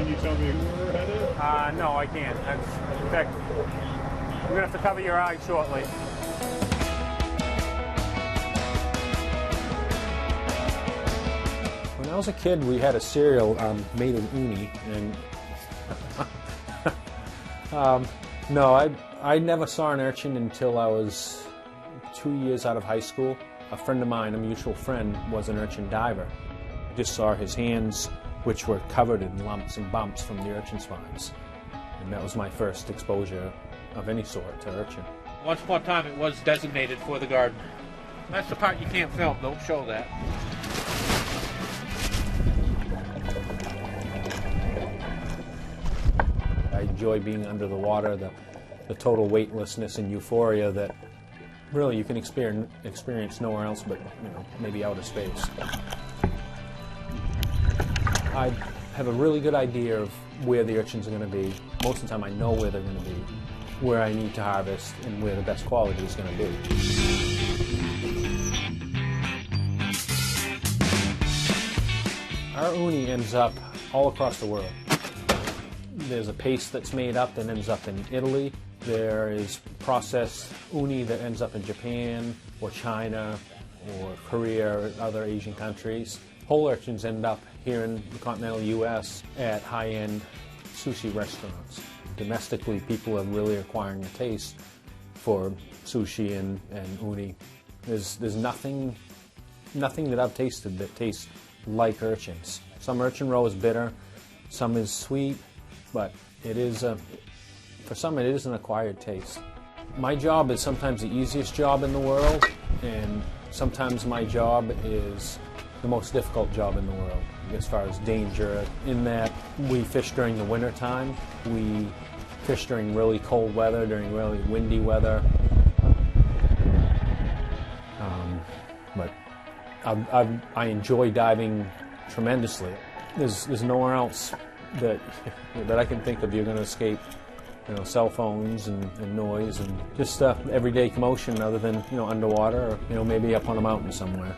Can you tell me where we're headed? No, I can't. In fact, we're going to have to cover your eyes shortly. When I was a kid, we had a cereal made of uni, and no, I never saw an urchin until I was 2 years out of high school. A friend of mine, a mutual friend, was an urchin diver. I just saw his hands, which were covered in lumps and bumps from the urchin spines, and that was my first exposure of any sort to urchin. Once upon a time, it was designated for the garden. That's the part you can't film. Don't show that. I enjoy being under the water, the total weightlessness and euphoria that really you can experience nowhere else but, you know, maybe outer space. I have a really good idea of where the urchins are going to be. Most of the time I know where they're going to be, where I need to harvest, and where the best quality is going to be. Our uni ends up all across the world. There's a paste that's made up that ends up in Italy. There is processed uni that ends up in Japan or China or Korea or other Asian countries. Whole urchins end up here in the continental U.S. at high-end sushi restaurants. Domestically, people are really acquiring a taste for sushi and uni. There's nothing that I've tasted that tastes like urchins. Some urchin roe is bitter, some is sweet, but it is for some it is an acquired taste. My job is sometimes the easiest job in the world, and sometimes my job is the most difficult job in the world as far as danger, in that we fish during the winter time. We fish during really cold weather, during really windy weather. But I enjoy diving tremendously. There's nowhere else that I can think of you're going to escape, you know, cell phones and noise and just everyday commotion, other than, you know, underwater or, you know, maybe up on a mountain somewhere.